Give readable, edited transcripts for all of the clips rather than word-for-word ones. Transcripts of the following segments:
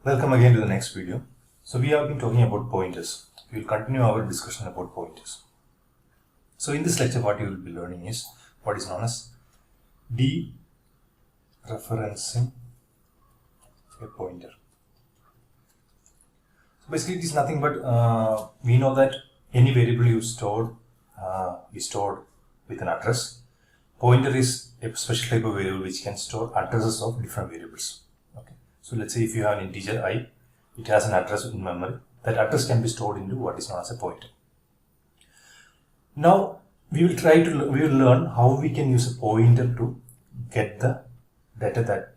Welcome again to the next video. So we have been talking about pointers. We will continue our discussion about pointers. So in this lecture what you will be learning is what is known as dereferencing a pointer. So basically it is nothing but we know that any variable you stored is stored with an address. Pointer is a special type of variable which can store addresses of different variables. Okay. So let's say if you have an integer I, it has an address in memory. That address can be stored into what is known as a pointer. Now we will learn how we can use a pointer to get the data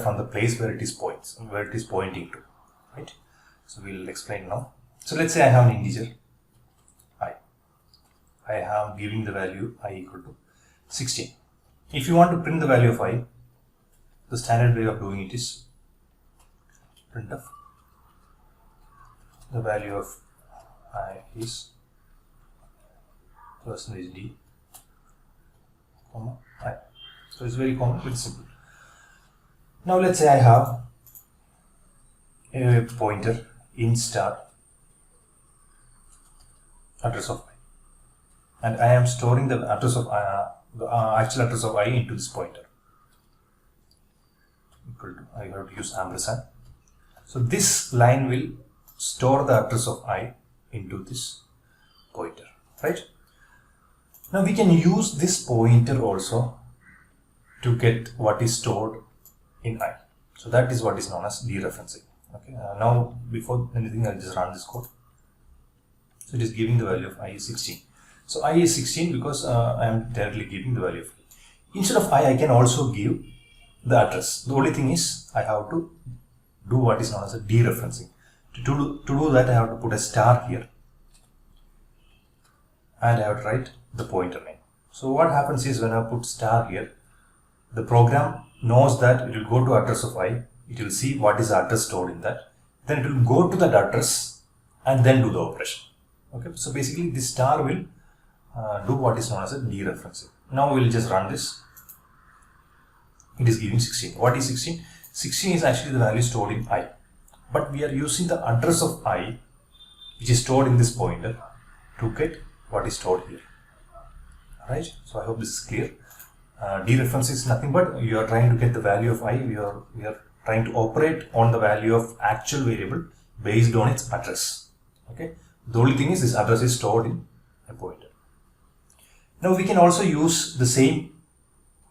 from the place where it is pointing to, right? So we will explain now. So let's say I have an integer I have giving the value I equal to 16. If you want to print the value of I, the standard way of doing it is printf the value of I is %d, comma I. So it's very common, very simple. Now let's say I have a pointer in star address of I, and I am storing the address of the actual address of I into this pointer. Equal to, I have to use ampersand. So this line will store the address of I into this pointer, right? Now we can use this pointer also to get what is stored in I. So that is what is known as dereferencing. Okay. Now before anything, I'll just run this code. So it is giving the value of I is 16. So I is 16 because I am directly giving the value of I. Instead of I can also give the address. The only thing is I have to do what is known as a dereferencing. To do that, I have to put a star here, and I have to write the pointer name. So what happens is when I put star here, the program knows that it will go to address of I, it will see what is the address stored in that, then it will go to that address and then do the operation. Okay, so basically this star will do what is known as a dereferencing. Now we will just run this. It is giving 16. What is 16? 16 is actually the value stored in I, but we are using the address of I which is stored in this pointer to get what is stored here. Alright, so I hope this is clear. Dereference is nothing but you are trying to get the value of I, we are trying to operate on the value of actual variable based on its address. Okay, the only thing is this address is stored in a pointer. Now we can also use the same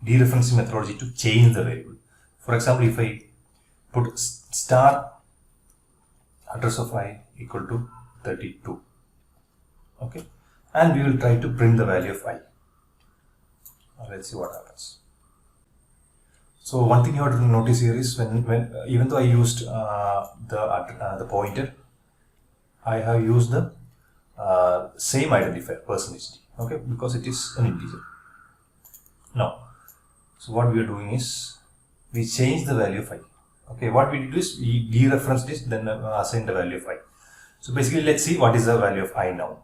dereferencing methodology to change the variable. For example, if I put star address of I equal to 32, okay, and we will try to print the value of I. Let's see what happens. So one thing you have to notice here is when even though I used the pointer, I have used the same identifier %d, okay, because it is an integer. Now, so what we are doing is we change the value of I. Okay, what we did is we dereferenced this, then assign the value of I. So basically, let's see what is the value of I now.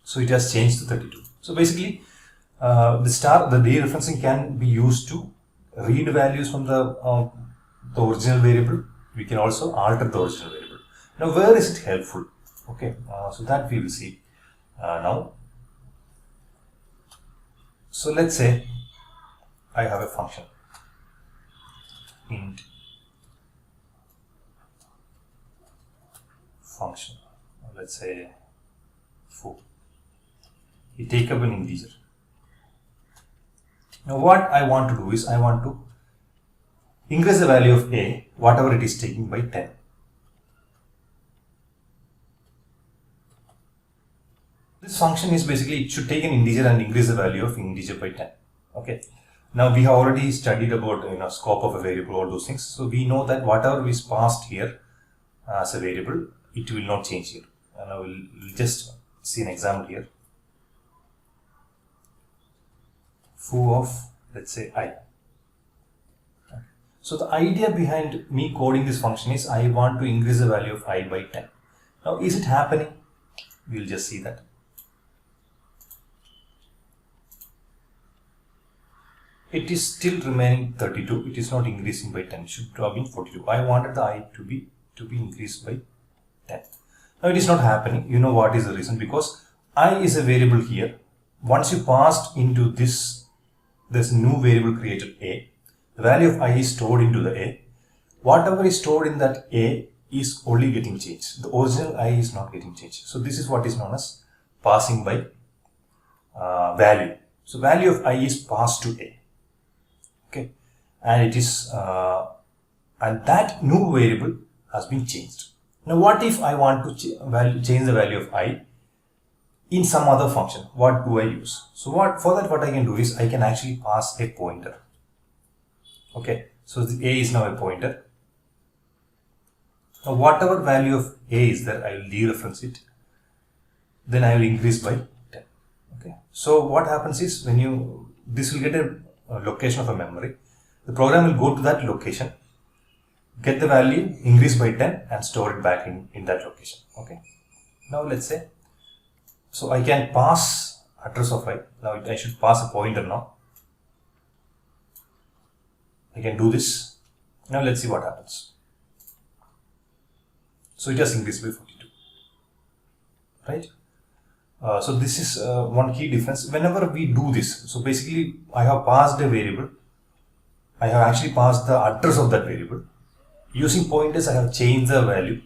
So it has changed to 32. So basically, the dereferencing can be used to read values from the original variable. We can also alter the original variable. Now, where is it helpful? Okay, so that we will see now. So let's say I have a function int function, let's say foo. You take up an integer. Now what I want to do is I want to increase the value of a, whatever it is taking, by 10. This function is basically, it should take an integer and increase the value of integer by 10. Okay. Now we have already studied about scope of a variable, all those things. So we know that whatever is passed here as a variable, it will not change here. And I will just see an example here. Foo of, let's say, I. So the idea behind me coding this function is I want to increase the value of I by 10. Now is it happening? We will just see that. it is still remaining 32. It is not increasing by 10. It should have been 42. I wanted the I to be increased by 10. Now it is not happening. You know what is the reason? Because I is a variable here. Once you passed into this new variable created A, the value of I is stored into the A. Whatever is stored in that A is only getting changed. The original I is not getting changed. So this is what is known as passing by value. So value of I is passed to A. Okay, and it is and that new variable has been changed. Now what if I want to change the value of I in some other function? What do I use? So what I can do is I can actually pass a pointer. Okay, so the A is now a pointer. Now whatever value of A is there, I will dereference it. Then I will increase by 10. Okay, so what happens is this will get a location of a memory. The program will go to that location, get the value, increase by 10 and store it back in that location. Okay, now let's say, so I can pass address of I. Now I should pass a pointer now. I can do this. Now let's see what happens. So it has increased by 42. Right? So this is one key difference. Whenever we do this, so basically I have passed a variable. I have actually passed the address of that variable. Using pointers, I have changed the value.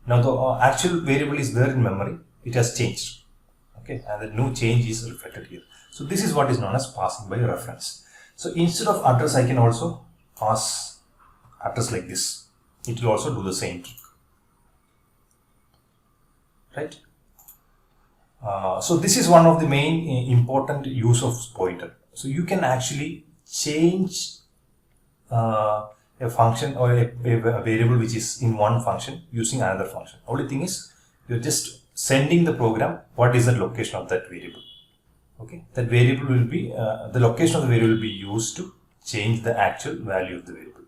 Now the actual variable is there in memory. It has changed. Okay, and the new change is reflected here. So this is what is known as passing by reference. So instead of address, I can also pass address like this. It will also do the same trick. Right? So this is one of the main important use of pointer. So you can actually change a function or a variable which is in one function using another function. Only thing is you're just sending the program what is the location of that variable. Okay, that variable will be the location of the variable will be used to change the actual value of the variable.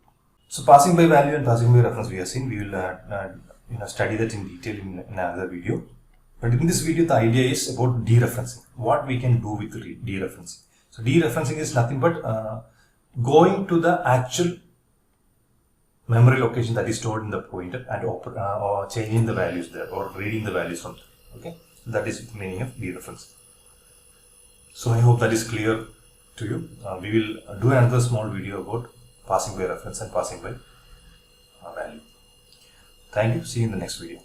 So passing by value and passing by reference we have seen. We will study that in detail in another video. But in this video, the idea is about dereferencing. What we can do with dereferencing. So dereferencing is nothing but going to the actual memory location that is stored in the pointer and or changing the values there or reading the values from there. Okay, so that is the meaning of dereferencing. So I hope that is clear to you. We will do another small video about passing by reference and passing by value. Thank you. See you in the next video.